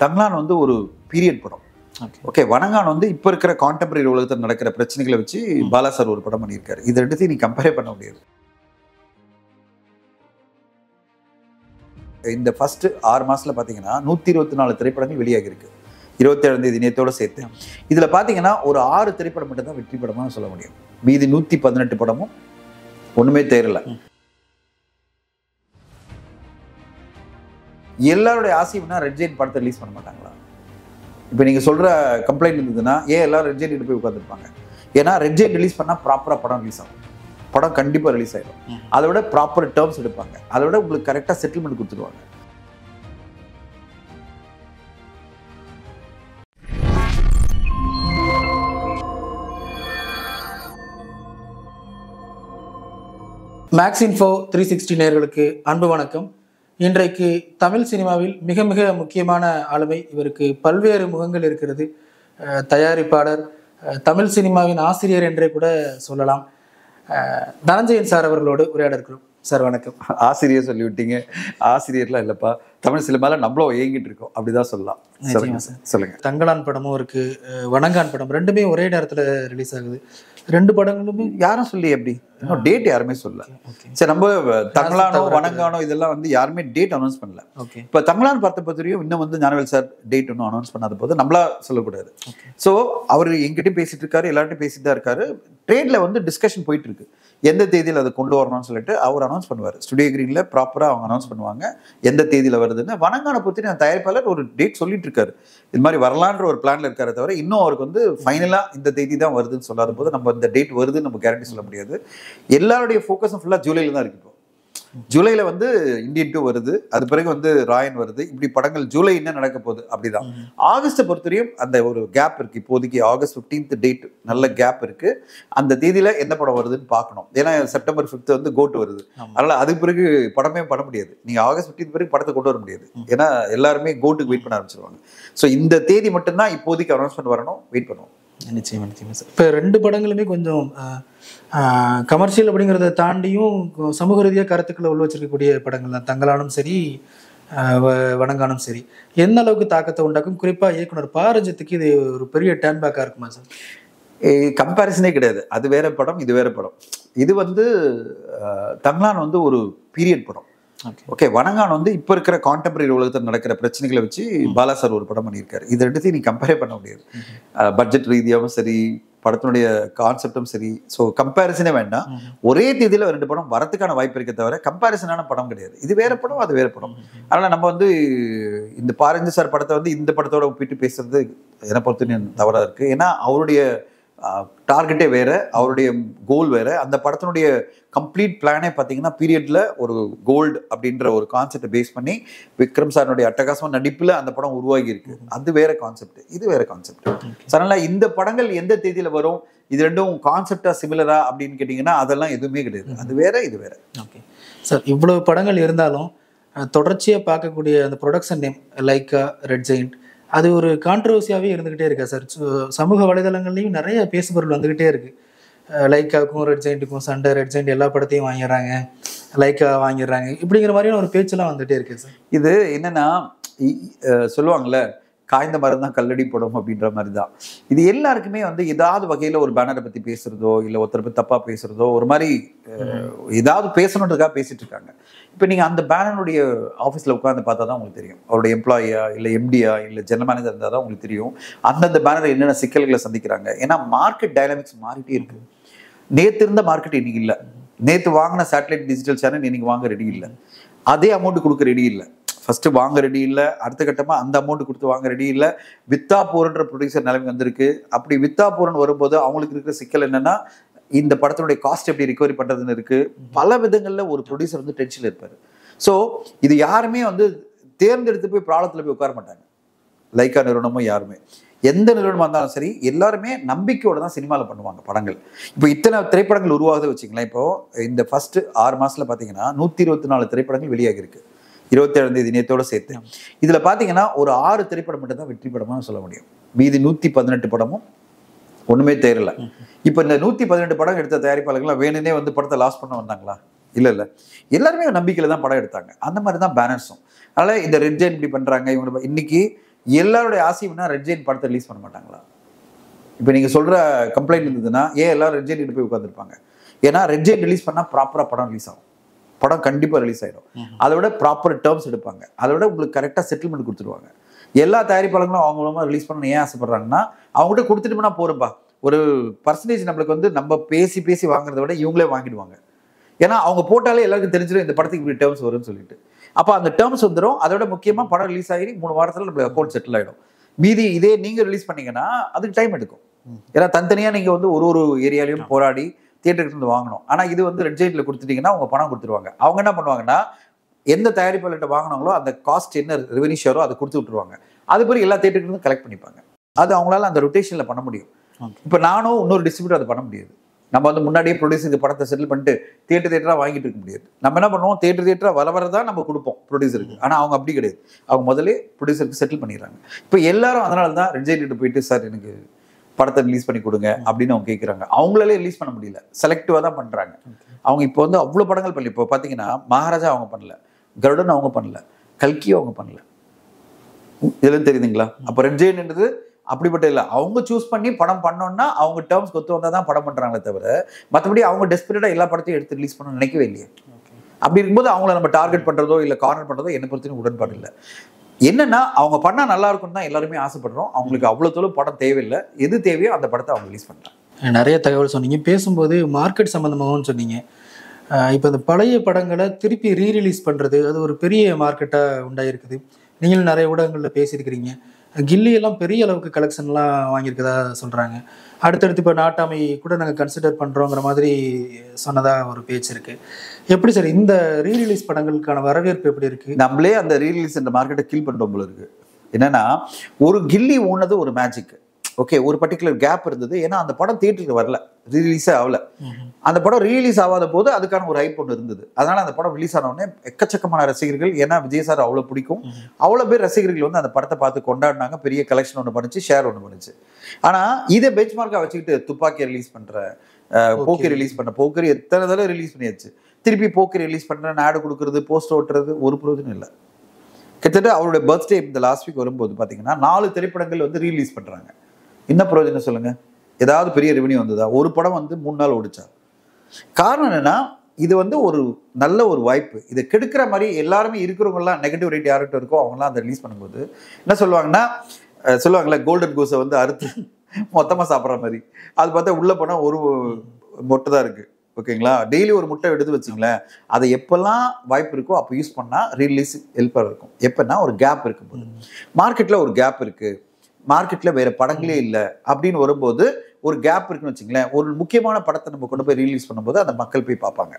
தங்கலான் வந்து ஒரு பீரியட் படம். ஓகே, வணங்கான் வந்து இப்போ இருக்கிற கான்டெம்பரரி உலகத்தில் நடக்கிற பிரச்சனைகளை வச்சு பாலா சார் ஒரு படம் பண்ணியிருக்காரு. இது ரெண்டுத்தையும் நீ கம்பேரே பண்ண முடியாது. இந்த ஃபர்ஸ்ட் 6 மாசத்துல பார்த்தீங்கன்னா 124 திரைப்படங்கள் வெளியாகி இருக்கு. 27ஆம் தேதி நேத்தோட சேர்த்து. இதுல பார்த்தீங்கன்னா ஒரு 6 திரைப்படம் மட்டும் தான் வெற்றி படமா சொல்ல முடியும். மீதி 118 படமும் ஒண்ணுமே தேரல. எல்லாருடைய ஆசையும்னா ரெட் ஜெயின் படத்தை ரிலீஸ் பண்ண மாட்டாங்களா? இப்போ நீங்க சொல்ற கம்ப்ளைண்ட் இருந்ததுன்னா ஏன் எல்லாரும் ரெட் ஜெயின் போய் உட்காந்துருப்பாங்க? ஏன்னா ரெட் ஜெயின் ரிலீஸ் பண்ணா ப்ராப்பரா படம் ரிலீஸ் ஆகும். படம் கண்டிப்பா ரிலீஸ் ஆயிடும். அதை விட ப்ராப்பர் டேர்ம்ஸ் எடுப்பாங்க. அதை விட உங்களுக்கு கரெக்டா செட்டில்மெண்ட் கொடுத்துருவாங்க. மேக்ஸின்ஃபோ 360 நேயர்களுக்கு அன்பு வணக்கம். இன்றைக்கு தமிழ் சினிமாவில் மிக மிக முக்கியமான ஆளுமை. இவருக்கு பல்வேறு முகங்கள் இருக்கிறது. தயாரிப்பாளர், தமிழ் சினிமாவின் ஆசிரியர் என்றே கூட சொல்லலாம். தனஞ்சயன் சார் அவர்களோடு உரையாட இருக்கிறோம். சார் வணக்கம். ஆசிரியர் சொல்லிவிட்டீங்க. ஆசிரியர்லாம் இல்லைப்பா, தமிழ் சினிமால நம்மளும் இயங்கிட்டு இருக்கோம், அப்படிதான் சொல்லலாம். சொல்லுங்க. தங்கலான் படமும் இருக்கு, வணங்கான் படம் ரெண்டுமே ஒரே நேரத்தில் ரிலீஸ் ஆகுது. 2 படங்களுமே யாரும் சொல்லி எப்படி இன்னும் டேட் யாருமே சொல்ல. சரி, நம்ம தங்கலானோ வணங்கானோ இதெல்லாம் வந்து யாருமே டேட் அனௌன்ஸ் பண்ணல. இப்ப தங்கலான் பொறுத்தவரையும் இன்னும் வந்து ஞானவேல் சார் டேட் இன்னும் அனௌன்ஸ் பண்ணாத போது நம்மளா சொல்லக்கூடாது. ஸோ அவர் எங்கிட்டையும் பேசிட்டு இருக்காரு, எல்லார்ட்டையும் பேசிட்டு தான் இருக்காரு. ட்ரேட்ல வந்து டிஸ்கஷன் போயிட்டு இருக்கு, எந்த தேதியில் அதை கொண்டு வரணும்னு சொல்லிட்டு அவர் அனௌன்ஸ் பண்ணுவார். ஸ்டுடியோ கிரீன்ல ப்ராப்பரா அவங்க அனௌன்ஸ் பண்ணுவாங்க எந்த தேதியில வருதுன்னு. வணங்கான பத்தி தயாரிப்பாளர் ஒரு டேட் சொல்லிட்டு இருக்காரு, இது மாதிரி வரலான்ற ஒரு பிளான்ல இருக்காரு. தவிர இன்னும் அவருக்கு வந்து ஃபைனலா இந்த தேதி தான் வருதுன்னு சொல்லாத போது நம்ம இந்த டேட் வருதுன்னு நம்ம கேரண்டி சொல்ல முடியாது. எல்லாருடைய ஃபோக்கஸும் ஃபுல்லா ஜூலைல தான் இருக்கு. இப்போ ஜூலைல வந்து இந்தியன் 2 வருது, அது பிறகு வந்து ராயன் வருது. இப்படி படங்கள் ஜூலை என்ன நடக்க போகுது அப்படிதான். ஆகஸ்ட்டை பொறுத்தவரையும் அந்த ஒரு கேப் இருக்கு. இப்போதைக்கு ஆகஸ்ட் 15th டேட் நல்ல கேப் இருக்கு. அந்த தேதியில எந்த படம் வருதுன்னு பார்க்கணும். ஏன்னா செப்டம்பர் 5th வந்து கோட் வருது. அதனால அதுக்கு பிறகு படமே பண்ண முடியாது. நீங்க ஆகஸ்ட் 15th பிறகு படத்தை கொண்டு வர முடியாது. ஏன்னா எல்லாருமே கோட்டுக்கு வெயிட் பண்ண ஆரம்பிச்சிருவாங்க. ஸோ இந்த தேதி மட்டும்தான் இப்போதைக்கு அனௌன்ஸ்மெண்ட் வரணும், வெயிட் பண்ணுவோம். நிச்சயமா நிச்சயமா சார். இப்போ 2 படங்களுமே கொஞ்சம் கமர்ஷியல் அப்படிங்கிறத தாண்டியும் சமூக ரீதியாக கருத்துக்களை உள்ள வச்சிருக்கக்கூடிய படங்கள் தான். தங்கலானும் சரி, வணங்கானும் சரி. எந்த அளவுக்கு தாக்கத்தை உண்டாக்கும்? குறிப்பாக இயக்குனர் பாரஜத்துக்கு இது ஒரு பெரிய டேன்பேக்காக இருக்குமா சார்? கம்பேரிசனே கிடையாது. அது வேற படம், இது வேற படம். இது வந்து தங்கலான் வந்து ஒரு பீரியட் படம். ஓகே, வணங்கான் வந்து இப்போ இருக்கிற கான்டெம்பரரி உலகத்தில் நடக்கிற பிரச்சனைகளை வச்சு பாலா சார் ஒரு படம் பண்ணியிருக்காரு. இது ரெண்டுத்தையும் நீ கம்பேரே பண்ண முடியாது. பட்ஜெட் ரீதியாகவும் சரி, படத்தினுடைய கான்செப்டும் சரி. ஸோ கம்பேரிசனே வேண்டாம். ஒரே தேதியில் 2 படம் வரதுக்கான வாய்ப்பு இருக்க தவிர கம்பேரிசனான படம் கிடையாது. இது வேற படம், அது வேற படம். அதனால நம்ம வந்து இந்த பாரஞ்சு சார் படத்தை வந்து இந்த படத்தோட ஒப்பிட்டு பேசுறது என்னை பொறுத்து தவறாக இருக்கு. ஏன்னா அவருடைய டார்கெட்டே வேற, அவருடைய கோல் வேற. அந்த படத்தினுடைய கம்ப்ளீட் பிளானே பார்த்தீங்கன்னா பீரியட்ல ஒரு கோல்டு அப்படின்ற ஒரு கான்செப்டை பேஸ் பண்ணி விக்ரம் சாருடைய அட்டகாசமான நடிப்புல அந்த படம் உருவாகி இருக்கு. அது வேற கான்செப்ட், இது வேற கான்செப்ட். அதனால இந்த படங்கள் எந்த தேதியில வரும், இது ரெண்டும் கான்செப்டா சிமிலரா அப்படின்னு கேட்டீங்கன்னா அதெல்லாம் எதுவுமே கிடையாது. அது வேற, இது வேற. ஓகே சார், இவ்வளவு படங்கள் இருந்தாலும் தொடர்ச்சியாக பார்க்கக்கூடிய அந்த production name Lyca, red giant, அது ஒரு கான்ட்ரவர்சியாகவே இருந்துகிட்டே இருக்கா சார்? சமூக வலைதளங்கள்லையும் நிறைய பேசுபொருள் வந்துகிட்டே இருக்கு. லைக்காவுக்கும் ரெட் ஜெயிண்ட்டுக்கும் சண்டை, ரெட் ஜெயிண்ட் எல்லா படத்தையும் வாங்கிடுறாங்க, லைக்கா வாங்கிடுறாங்க, இப்படிங்கிற மாதிரியான ஒரு பேச்செல்லாம் வந்துகிட்டே இருக்கு சார். இது என்னன்னா சொல்லுவாங்கல்ல, காய்ந்த மரம் தான் கல்லடி படம் அப்படின்ற மாதிரி தான். இது எல்லாருக்குமே வந்து ஏதாவது வகையில் ஒரு பேனரை பற்றி பேசுறதோ இல்லை ஒருத்தரை பற்றி தப்பாக பேசுறதோ ஒரு மாதிரி ஏதாவது பேசணுன்றதுக்காக பேசிட்டு இருக்காங்க. இப்போ நீங்கள் அந்த பேனருடைய ஆஃபீஸில் உட்காந்து பார்த்தா தான் உங்களுக்கு தெரியும், அவருடைய எம்ப்ளாயியா இல்லை எம்டியா இல்லை ஜெனரல் மேனேஜர் இருந்தால் தான் உங்களுக்கு தெரியும் அந்தந்த பேனர் என்னென்ன சிக்கல்களை சந்திக்கிறாங்க. ஏன்னா மார்க்கெட் டைனாமிக்ஸ் மாறிட்டே இருக்கு. நேற்று இருந்த மார்க்கெட் இன்னைக்கு இல்லை. நேற்று வாங்கின சேட்டலைட் டிஜிட்டல் சேனல் இன்னைக்கு வாங்க ரெடி இல்லை. அதே அமௌண்ட் கொடுக்க ரெடி இல்லை. ஃபர்ஸ்ட் வாங்க ரெடி இல்லை, அடுத்த கட்டமா அந்த அமௌண்ட் கொடுத்து வாங்க ரெடி இல்லை. வித்தா போறன்ற ப்ரொடியூசர் நிலைமை வந்திருக்கு. அப்படி வித்தா போறன்னு வரும்போது அவங்களுக்கு இருக்கிற சிக்கல் என்னன்னா, இந்த படத்தினுடைய காஸ்ட் எப்படி ரிகவரி பண்றதுன்னு இருக்கு. பல விதங்கள்ல ஒரு ப்ரொடியூசர் வந்து டென்ஷன்ல இருப்பாரு. ஸோ இது யாருமே வந்து தேர்ந்தெடுத்து போய் ப்ராடக்ட்ல போய் உட்கார மாட்டாங்க. லைக்கா நிறுவனமும் யாருமே, எந்த நிறுவனமாக இருந்தாலும் சரி, எல்லாருமே நம்பிக்கையோட தான் சினிமாவில் பண்ணுவாங்க படங்கள். இப்போ இத்தனை திரைப்படங்கள் உருவாகுது வச்சுங்களேன். இப்போ இந்த ஃபர்ஸ்ட் 6 மாசத்துல பார்த்தீங்கன்னா 124 திரைப்படங்கள் வெளியாகி இருக்கு. 27ஆம் தேதி நேத்தோட சேர்த்து. இதுல பாத்தீங்கன்னா ஒரு 6 திரைப்படம் மட்டும் தான் வெற்றி படமா சொல்ல முடியும். மீதி 118 படமும் ஒண்ணுமே தேரல. இப்ப இந்த 118 படம் எடுத்த தயாரிப்பாளர்கள் வேணுனே வந்து படத்தை லாஸ் பண்ண வந்தாங்களா? இல்ல. எல்லாருமே நம்பிக்கையில தான் படம் எடுத்தாங்க. அந்த மாதிரி தான் பேனர்ஸும். அதனால இந்த ரெட் ஜெயின் இப்படி பண்றாங்க, இவங்க இன்னைக்கு எல்லாருடைய ஆசையும்னா ரெட் ஜெயின் படத்தை ரிலீஸ் பண்ண மாட்டாங்களா? இப்போ நீங்கள் சொல்கிற கம்ப்ளைண்ட் இருந்ததுன்னா ஏன் எல்லாரும் ரெட் ஜெயின் போய் உட்காந்துருப்பாங்க? ஏன்னா ரெட் ஜெயின் ரிலீஸ் பண்ணால் ப்ராப்பராக படம் ரிலீஸ் ஆகும், படம் கண்டிப்பாக ரிலீஸ் ஆகிடும். அதை விட ப்ராப்பர் டேர்ம்ஸ் எடுப்பாங்க, அதை விட உங்களுக்கு கரெக்டாக செட்டில்மெண்ட் கொடுத்துருவாங்க. எல்லா தயாரிப்பாளர்களும் அவங்க மூலமாக ரிலீஸ் பண்ணணும் ஏன் ஆசைப்படுறாங்கன்னா, அவங்ககிட்ட கொடுத்துட்டோம்னா போகிறப்பா ஒரு பர்சன்டேஜ் நம்மளுக்கு வந்து நம்ம பேசி பேசி வாங்குறத விட இவங்களே வாங்கிடுவாங்க. ஏன்னா அவங்க போட்டாலே எல்லாருக்கும் தெரிஞ்சிடும் இந்த படத்துக்கு இப்படி டேர்ம்ஸ் வரும்னு சொல்லிட்டு. அப்போ அந்த டேர்ம்ஸ் வந்துடும். அதோட முக்கியமாக படம் ரிலீஸ் ஆகி 3 வாரத்தில் நம்ம அக்கௌண்ட் செட்டில் ஆகிடும். மீதி இதே நீங்கள் ரிலீஸ் பண்ணீங்கன்னா அதுக்கு டைம் எடுக்கும். ஏன்னா தனித்தனியாக நீங்கள் வந்து ஒரு ஏரியாலையும் போராடி தியேட்டருக்கு வந்து வாங்கணும். ஆனால் இது வந்து ரெட் ஜெயின்ட்ல கொடுத்துட்டீங்கன்னா அவங்க பணம் கொடுத்துருவாங்க. அவங்க என்ன பண்ணுவாங்கன்னா, எந்த தயாரிப்பாளர்கிட்ட வாங்கினாங்களோ அந்த காஸ்ட் என்ன ரெவென்யூ ஷேரோ அதை கொடுத்து விட்டுருவாங்க. அது பிறகு எல்லா தியேட்டருக்கு கலெக்ட் பண்ணிப்பாங்க. அது அவங்களால அந்த ரொட்டேஷனில் பண்ண முடியும். இப்போ நானும் இன்னொரு டிஸ்ட்ரிபியூட்டர் அதை பண்ண முடியாது. நம்ம வந்து முன்னாடியே ப்ரொடியூசருக்கு படத்தை செட்டில் பண்ணிட்டு தியேட்டராக வாங்கிட்டு இருக்க முடியாது. நம்ம என்ன பண்ணுவோம், தியேட்டராக வரதான் நம்ம கொடுப்போம் ப்ரொடியூசருக்கு. ஆனால் அவங்க அப்படி கிடையாது, அவங்க முதலே ப்ரொடியூசருக்கு செட்டில் பண்ணிடுறாங்க. இப்போ எல்லாரும் அதனால தான் ரெட் ஜெயின்ட் போயிட்டு சார் எனக்கு படத்தை ரிலீஸ் பண்ணி கொடுங்க அப்படின்னு அவங்க கேட்குறாங்க. அவங்களாலே ரிலீஸ் பண்ண முடியல, செலக்டிவாக தான் பண்ணுறாங்க. அவங்க இப்போ வந்து அவ்வளோ படங்கள் பண்ணல. இப்போ பார்த்தீங்கன்னா மகாராஜா அவங்க பண்ணல, கருடன் அவங்க பண்ணல, கல்கியும் அவங்க பண்ணல. இதெல்லாம் தெரியுதுங்களா? அப்போ ரெட் ஜெயின்ட்ன்றது அப்படிப்பட்ட இல்லை. அவங்க சூஸ் பண்ணி படம் பண்ணோன்னா அவங்க டேர்ம்ஸ் கொத்து வந்தால் தான் படம் பண்ணுறாங்களே தவிர மற்றபடி அவங்க டெஸ்பரேட்டாக எல்லா படத்தையும் எடுத்து ரிலீஸ் பண்ண நினைக்கவே இல்லையே. அப்படி இருக்கும்போது அவங்கள நம்ம டார்கெட் பண்ணுறதோ இல்லை கார்னர் பண்ணுறதோ என்னை பொறுத்தவரைக்கும் உடன்பாடு இல்லை. என்னன்னா அவங்க பண்ணால் நல்லா இருக்கும்னு தான் எல்லாருமே ஆசைப்படுறோம். அவங்களுக்கு அவ்வளோ தூரம் படம் தேவையில்லை, எது தேவையோ அந்த படத்தை அவங்க ரிலீஸ் பண்ணுறாங்க. நிறைய தகவல் சொன்னீங்க. பேசும்போது மார்க்கெட் சம்மந்தமாகவும் சொன்னீங்க. இப்போ இந்த பழைய படங்களை திருப்பி ரீரிலீஸ் பண்ணுறது அது ஒரு பெரிய மார்க்கெட்டாக உண்டாயிருக்குது. நீங்களும் நிறைய ஊடகங்களில் பேசியிருக்கிறீங்க. கில்லி எல்லாம் பெரிய அளவுக்கு கலெக்ஷன்லாம் வாங்கியிருக்கதா சொல்கிறாங்க. அடுத்தடுத்து இப்போ நாட்டாமை கூட நாங்கள் கன்சிடர் பண்ணுறோங்கிற மாதிரி சொன்னதாக ஒரு பேச்சு இருக்குது. எப்படி சார் இந்த ரீரிலீஸ் படங்களுக்கான வரவேற்பு எப்படி இருக்குது? நம்மளே அந்த ரீரிலீஸ் இந்த மார்க்கெட்டை கீல் பண்ணுறோம் போல இருக்குது. என்னன்னா ஒரு கில்லி ஓனது ஒரு மேஜிக். ஓகே, ஒரு பர்டிகுலர் கேப் இருந்தது. ஏன்னா அந்த படம் தியேட்டருக்கு வரல, ரீலீஸே ஆகல. அந்த படம் ரீலீஸ் ஆகாத போது அதுக்கான ஒரு ஹைப் ஒன்று இருந்தது. அதனால அந்த படம் ரிலீஸ் ஆனவுடனே எக்கச்சக்கமான ரசிகர்கள், ஏன்னா விஜய் சார் அவ்வளோ பிடிக்கும், அவ்வளோ பேர் ரசிகர்கள் வந்து அந்த படத்தை பார்த்து கொண்டாடினாங்க. பெரிய கலெக்ஷன் ஒன்று பண்ணிச்சு, ஷேர் ஒன்று பண்ணிச்சு. ஆனால் இதை பெஞ்ச் மார்க்காக வச்சுக்கிட்டு துப்பாக்கி ரிலீஸ் பண்ணுற, போக்கி ரிலீஸ் பண்ண, போக்கரி எத்தனை தடவை ரிலீஸ் பண்ணியாச்சு, திருப்பி போக்கரி ரிலீஸ் பண்ணுற, நாடு கொடுக்குறது, போஸ்டர் ஓட்டுறது, ஒரு பிரயோஜனம் இல்லை. கிட்டத்தட்ட அவருடைய பர்த்டே இந்த லாஸ்ட் வீக் வரும்போது பார்த்தீங்கன்னா 4 திரைப்படங்கள் வந்து ரீலீஸ் பண்ணுறாங்க. என்ன பிரயோஜனம் சொல்லுங்க? ஏதாவது பெரிய ரெவென்யூ வந்ததா? ஒரு படம் வந்து 3 நாள் ஓடிச்சா? காரணம் என்னன்னா, இது வந்து ஒரு நல்ல ஒரு வாய்ப்பு. இதை கெடுக்கிற மாதிரி எல்லாருமே இருக்கிறவங்கலாம் நெகட்டிவ் ரேட் யார்கிட்ட இருக்கோ அவங்களாம் அதை ரிலீஸ் பண்ணும்போது என்ன சொல்லுவாங்கன்னா, சொல்லுவாங்கல்ல கோல்டன் கோஸை வந்து அறுத்து மொத்தமாக சாப்பிட்ற மாதிரி. அது பார்த்தா உள்ள போனால் ஒரு மொட்டை தான் இருக்கு. ஓகேங்களா? டெய்லி ஒரு முட்டை எடுத்து வச்சுங்களேன், அதை எப்பெல்லாம் வாய்ப்பு இருக்கோ அப்போ யூஸ் பண்ணால் ரீலீஸ் ஹெல்ப்பாக இருக்கும். எப்போன்னா ஒரு கேப் இருக்கும்போது, மார்க்கெட்டில் ஒரு கேப் இருக்குது, மார்க்கெட்டில் வேறு படங்களே இல்லை அப்படின்னு வரும்போது ஒரு கேப் இருக்குன்னு வச்சுங்களேன், ஒரு முக்கியமான படத்தை நம்ம கொண்டு போய் ரிலீஸ் பண்ணும்போது அந்த மக்கள் போய் பார்ப்பாங்க.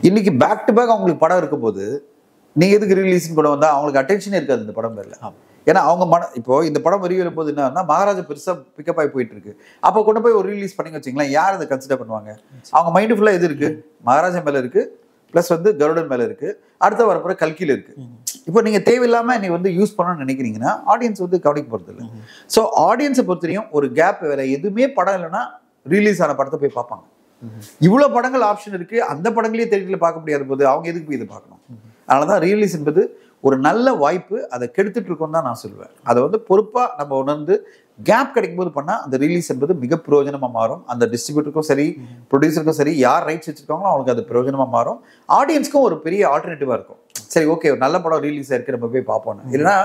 இன்னைக்கு பேக் டு பேக் அவங்களுக்கு படம் இருக்கும்போது நீங்கள் எதுக்கு ரிலீஸ்ன்னு கொண்டு வந்தால் அவங்களுக்கு அட்டென்ஷனே இருக்காது இந்த படம் பேரில். ஏன்னா அவங்க இப்போ இந்த படம் வெளியிடும் போது என்னன்னா மகாராஜா பெருசாக பிக்கப் ஆகி போயிட்டு இருக்கு. அப்போ கொண்டு போய் ஒரு ரிலீஸ் பண்ணி வச்சுங்களேன், யார் அதை கன்சிடர் பண்ணுவாங்க? அவங்க மைண்டு ஃபுல்லாக எது இருக்குது? மகாராஜா மேலே இருக்குது, ப்ளஸ் வந்து கருடன் மேலே இருக்குது, அடுத்த வரப்புற கல்கியில் இருக்குது. இப்போ நீங்கள் தேவையில்லாமல் நீ வந்து யூஸ் பண்ணணும்னு நினைக்கிறீங்கன்னா ஆடியன்ஸ் வந்து கவனிக்க போகிறது இல்லை. ஸோ ஆடியன்ஸை பொறுத்தவரையும் ஒரு கேப், வேறு எதுவுமே படம் இல்லைன்னா ரிலீஸ் ஆன படத்தை போய் பார்ப்பாங்க. இவ்வளோ படங்கள் ஆப்ஷன் இருக்குது, அந்த படங்களையே தேட்டரில் பார்க்க முடியாத போது அவங்க எதுக்கு போய் இதை பார்க்கணும்? அதனால தான் ரீலீஸ் என்பது ஒரு நல்ல வாய்ப்பு. அதை கெடுத்துட்டு இருக்கோம் தான் நான் சொல்லுவேன். அதை வந்து பொறுப்பாக நம்ம உணர்ந்து கேப் கிடைக்கும் போது பண்ணால் அந்த ரிலீஸ் என்பது மிக பிரயோஜனமாக மாறும். அந்த டிஸ்ட்ரிபியூட்டருக்கும் சரி, ப்ரொடியூசருக்கும் சரி, யார் ரைட்ஸ் வச்சுருக்காங்களோ அவங்களுக்கு அது பிரயோஜனமாக மாறும். ஆடியன்ஸ்க்கும் ஒரு பெரிய ஆல்டர்னேட்டிவாக இருக்கும். சரி, ஓகே, ஒரு நல்ல படம் ரிலீஸ் ஆயிருக்கு, நம்ம போய் பார்ப்போம். இல்லைன்னா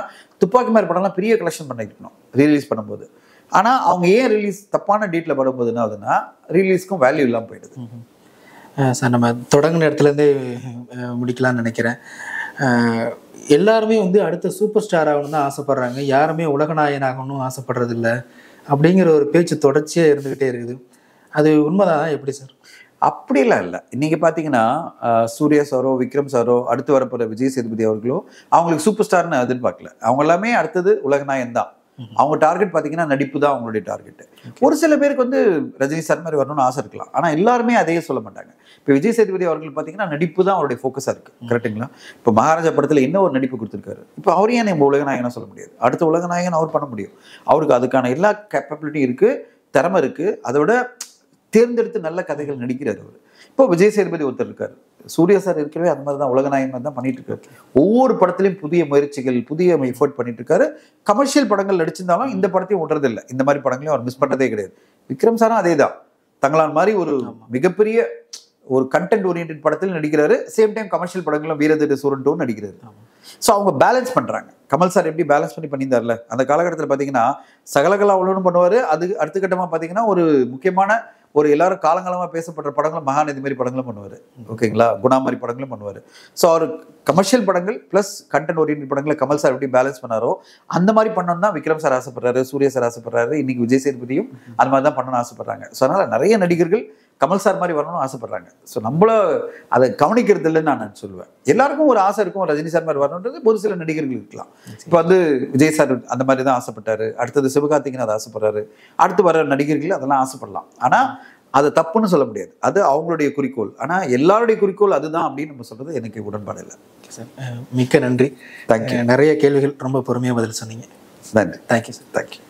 துப்பாக்கி மாதிரி படம்லாம் பெரிய கலெக்ஷன் பண்ணிருக்கணும் ரிலீஸ் பண்ணும்போது. ஆனால் அவங்க ஏன் ரிலீஸ் தப்பான டேட்டில் படும்போது என்ன ஆகுதுன்னா ரிலீஸ்க்கும் வேல்யூ இல்லாமல் போயிடுது. சார், நம்ம தொடங்கின இடத்துலேருந்தே முடிக்கலாம்னு நினைக்கிறேன். எல்லாருமே வந்து அடுத்த சூப்பர் ஸ்டார் ஆகணும்னு தான் ஆசைப்படுறாங்க, யாருமே உலகநாயகன் ஆகணும்னு ஆசைப்படுறது இல்லை அப்படிங்கிற ஒரு பேச்சு தொடர்ச்சியாக இருந்துக்கிட்டே இருக்குது. அது உண்மைதான். எப்படி சார்? அப்படிலாம் இல்லை. இன்னைக்கு பார்த்தீங்கன்னா சூர்யா சாரோ, விக்ரம் சாரோ, அடுத்து வரப்போகிற விஜய் சேதுபதி அவர்களோ அவங்களுக்கு சூப்பர் ஸ்டார்னு எதிர்பார்க்கல. அவங்க எல்லாமே அடுத்தது உலகநாயகன் தான். அவங்க டார்கெட் பார்த்தீங்கன்னா நடிப்பு தான் அவங்களுடைய டார்கெட். ஒரு சில பேருக்கு வந்து ரஜினி சார் மாதிரி வரணும்னு ஆசை இருக்கலாம், ஆனால் எல்லாருமே அதையே சொல்ல மாட்டாங்க. இப்போ விஜய் சேதுபதி அவர்கள் பார்த்தீங்கன்னா நடிப்பு தான் அவருடைய ஃபோக்கஸாக இருக்குது. கரெக்டுங்களா? இப்போ மகாராஜா படத்தில் என்ன ஒரு நடிப்பு கொடுத்துருக்காரு. இப்போ அவரையும் நம்ம உலகநாயகனாக சொல்ல முடியாது. அடுத்த உலகநாயகன் அவர் பண்ண முடியும். அவருக்கு அதுக்கான எல்லா கேப்பபிலிட்டி இருக்குது, திறமை இருக்குது. அதை விட தேர்ந்தெடுத்து நல்ல கதைகள் நடிக்கிறார் அவர். இப்போ விஜய் சேதுபதி ஒருத்தர் இருக்கார், சூர்யா சார் இருக்கவே அந்த மாதிரி தான் உலகநாயகன் மாதிரி தான் பண்ணிட்டு இருக்காரு. ஒவ்வொரு படத்துலையும் புதிய முயற்சிகள், புதிய எஃபோர்ட் பண்ணிட்டு இருக்காரு. கமர்ஷியல் படங்கள் நடிச்சிருந்தாலும் இந்த படத்தையும் விடுறதில்லை. இந்த மாதிரி படங்களையும் அவர் மிஸ் பண்றதே கிடையாது. விக்ரம் சாரும் அதே தான். தங்களான் மாதிரி ஒரு மிகப்பெரிய ஒரு கண்டென்ட் ஓரியன்ட் படத்தில் நடிக்கிறாரு. சேம் டைம் கமர்ஷியல் படங்களும் வீரதிரு சூரன்டோன்னு நடிக்கிறாரு. ஸோ அவங்க பேலன்ஸ் பண்றாங்க. கமல் சார் எப்படி பேலன்ஸ் பண்ணியிருந்தார்ல அந்த காலகட்டத்தில் பார்த்தீங்கன்னா சகலகலா உள்ளுன்னு பண்ணுவாரு. அது அடுத்த கட்டமாக பார்த்தீங்கன்னா ஒரு முக்கியமான ஒரு எல்லாரும் காலங்காலமாக பேசப்படுற படங்களும் மகாநதி மாதிரி படங்களும் பண்ணுவார். ஓகேங்களா, குணா மாதிரி படங்களும் பண்ணுவார். ஸோ அவர் கமர்ஷியல் படங்கள் ப்ளஸ் கண்டென்ட் ஓரியன்ட் படங்களை கமல் சார் எப்படி பேலன்ஸ் பண்ணாரோ அந்த மாதிரி பண்ணணும் தான் விக்ரம் சார் ஆசைப்படுறாரு, சூர்யா சார் ஆசைப்படுறாரு, இன்னைக்கு விஜய் சேதுபதியும் அது மாதிரி தான் பண்ணணும்னு ஆசைப்படுறாங்க. ஸோ அதனால நிறைய நடிகர்கள் கமல் சார் மாதிரி வரணும்னு ஆசைப்படுறாங்க. ஸோ நம்மள அதை கவனிக்கிறது இல்லைன்னு நான் சொல்லுவேன். எல்லாருக்கும் ஒரு ஆசை இருக்கும், ரஜினி சார் மாதிரி வரணுன்றது ஒரு சில நடிகர்கள் இருக்கலாம். இப்போ வந்து விஜய் சார் அந்த மாதிரி தான் ஆசைப்பட்டாரு, அடுத்தது சிவகார்த்திகேயன் அதை ஆசைப்படுறாரு, அடுத்து வர நடிகர்கள் அதெல்லாம் ஆசைப்படலாம். ஆனால் அது தப்புன்னு சொல்ல முடியாது, அது அவங்களுடைய குறிக்கோள். ஆனால் எல்லாருடைய குறிக்கோள் அதுதான் அப்படின்னு நம்ம சொல்றது எனக்கு உடன்பாடு இல்லை. மிக்க நன்றி. தேங்க்யூ. நிறைய கேள்விகள் ரொம்ப பொறுமையாக பதில் சொன்னீங்க. நன்றி. Thank you sir. தேங்க்யூ.